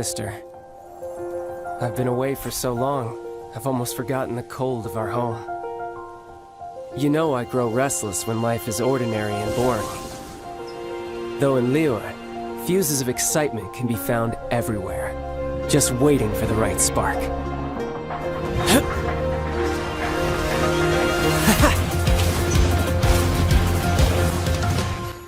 Sister. I've been away for so long, I've almost forgotten the cold of our home. You know I grow restless when life is ordinary and boring. Though in Liyue, fuses of excitement can be found everywhere, just waiting for the right spark.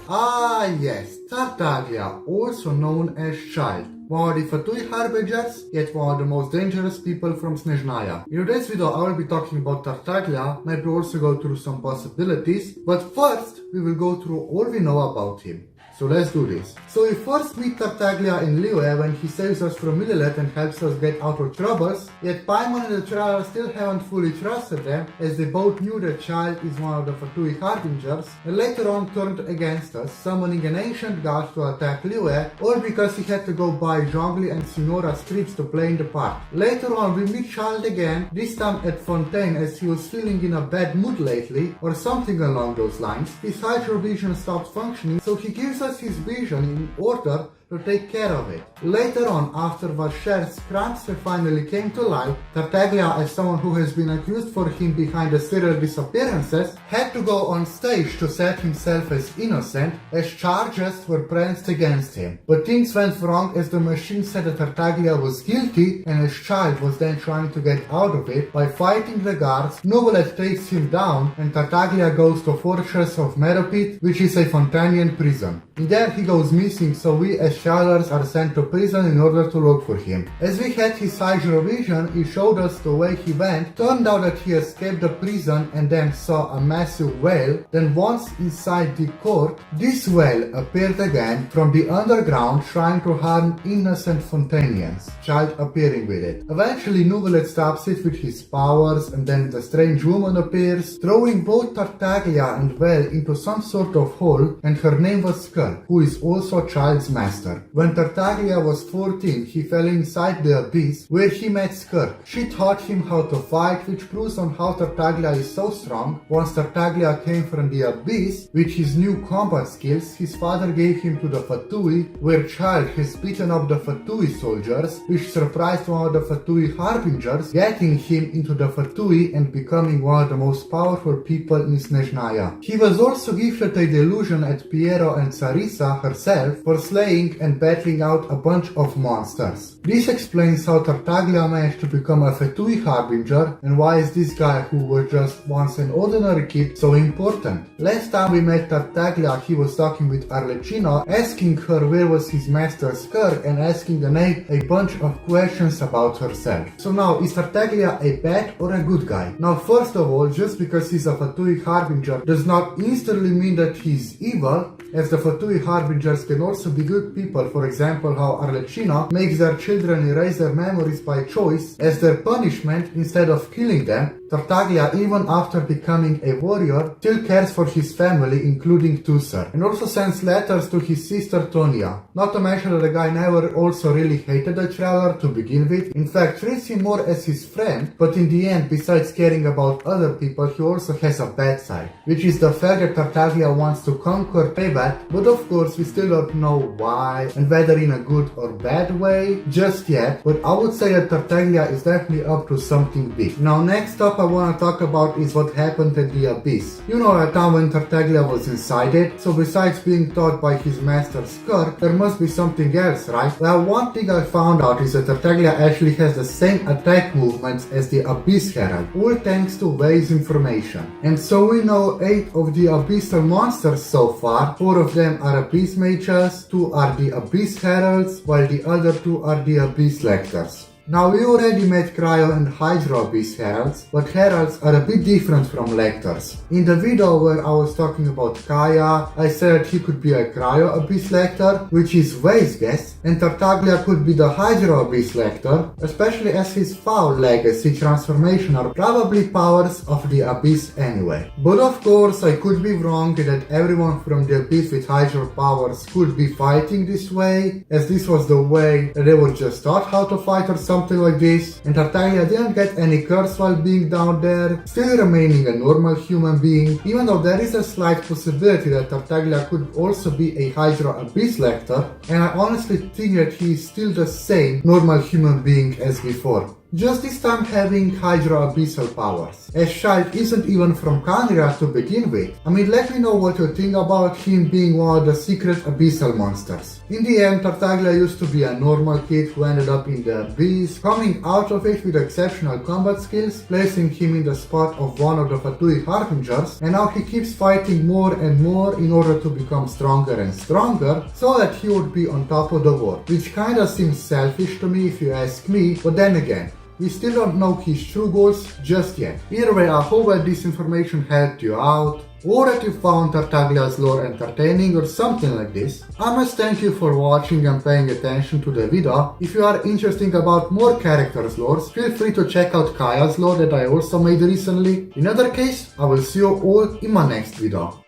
Ah yes, Tartaglia, also known as Childe, one of the Fatui harbingers, yet one of the most dangerous people from Snezhnaya. In today's video I will be talking about Tartaglia, maybe also go through some possibilities, but first we will go through all we know about him. So let's do this. So we first meet Tartaglia in Liyue when he saves us from Lilith and helps us get out of troubles, yet Paimon and the Traveler still haven't fully trusted them, as they both knew that Childe is one of the Fatui harbingers, and later on turned against us, summoning an ancient god to attack Liyue, all because he had to go buy Zhongli and Signora's scripts to play in the part. Later on we meet Childe again, this time at Fontaine, as he was feeling in a bad mood lately, or something along those lines. His hydrovision stopped functioning, so he gives us his vision in order to take care of it. Later on, after Vasher's crimes finally came to light, Tartaglia, as someone who has been accused for him behind the serial disappearances, had to go on stage to set himself as innocent, as charges were pressed against him. But things went wrong, as the machine said that Tartaglia was guilty, and as Childe was then trying to get out of it by fighting the guards. Nuvolet takes him down, and Tartaglia goes to Fortress of Meropit, which is a Fontanian prison. In there he goes missing, so we as travelers are sent to prison in order to look for him. As we had his hydrovision, he showed us the way he went. Turned out that he escaped the prison and then saw a massive whale. Then once inside the court, this whale appeared again from the underground, trying to harm innocent Fontanians, Childe appearing with it. Eventually Nuvolet stops it with his powers, and then the strange woman appears, throwing both Tartaglia and whale into some sort of hole, and her name was Skirk, who is also Childe's master. When Tartaglia was 14, he fell inside the abyss, where he met Skirk. She taught him how to fight, which proves on how Tartaglia is so strong. Once Tartaglia came from the abyss, with his new combat skills, his father gave him to the Fatui, where Childe has beaten up the Fatui soldiers, which surprised one of the Fatui harbingers, getting him into the Fatui and becoming one of the most powerful people in Snezhnaya. He was also gifted a delusion at Piero and Sarissa herself for slaying and battling out a bunch of monsters. This explains how Tartaglia managed to become a Fatui harbinger, and why is this guy who was just once an ordinary kid so important. Last time we met Tartaglia, he was talking with Arlecchino, asking her where was his master Skirk, and asking the maid a bunch of questions about herself. So now, is Tartaglia a bad or a good guy? Now first of all, just because he's a Fatui harbinger does not instantly mean that he's evil, as the Fatui harbingers can also be good people. For example, how Arlecchino makes their children erase their memories by choice as their punishment instead of killing them. Tartaglia, even after becoming a warrior, still cares for his family, including Tusser, and also sends letters to his sister Tonia. Not to mention that the guy never also really hated the Traveler to begin with, in fact treats him more as his friend, but in the end, besides caring about other people, he also has a bad side, which is the fact that Tartaglia wants to conquer Teyvat, but of course we still don't know why, and whether in a good or bad way just yet, but I would say that Tartaglia is definitely up to something big. Now next up I want to talk about is what happened at the Abyss. You know, at time when Tartaglia was inside it, so besides being taught by his master Skirk, there must be something else, right? Well, one thing I found out is that Tartaglia actually has the same attack movements as the Abyss Herald, all thanks to Wei's information. And so we know 8 of the Abyssal monsters so far. 4 of them are Abyss Mages, 2 are the Abyss Heralds, while the other 2 are the Abyss Lectors. Now we already met Cryo and Hydro Abyss Heralds, but Heralds are a bit different from Lectors. In the video where I was talking about Kaya, I said he could be a Cryo Abyss Lector, which is Wei's guess, and Tartaglia could be the Hydro Abyss Lector, especially as his Foul Legacy transformation are probably powers of the Abyss anyway. But of course I could be wrong that everyone from the Abyss with Hydro powers could be fighting this way, as this was the way that they were just taught how to fight or something something like this, and Tartaglia didn't get any curse while being down there, still remaining a normal human being, even though there is a slight possibility that Tartaglia could also be a Hydra Abyss Lector, and I honestly think that he is still the same normal human being as before. Just this time having Hydra Abyssal powers, as Childe isn't even from Canria to begin with. I mean, let me know what you think about him being one of the secret Abyssal monsters. In the end, Tartaglia used to be a normal kid who ended up in the Abyss, coming out of it with exceptional combat skills, placing him in the spot of one of the Fatui Harbingers, and now he keeps fighting more and more in order to become stronger and stronger, so that he would be on top of the world, which kinda seems selfish to me if you ask me, but then again, we still don't know his true goals just yet. Either way, I hope that this information helped you out, or that you found Tartaglia's lore entertaining or something like this. I must thank you for watching and paying attention to the video. If you are interested about more characters' lores, feel free to check out Kaya's lore that I also made recently. In other case, I will see you all in my next video.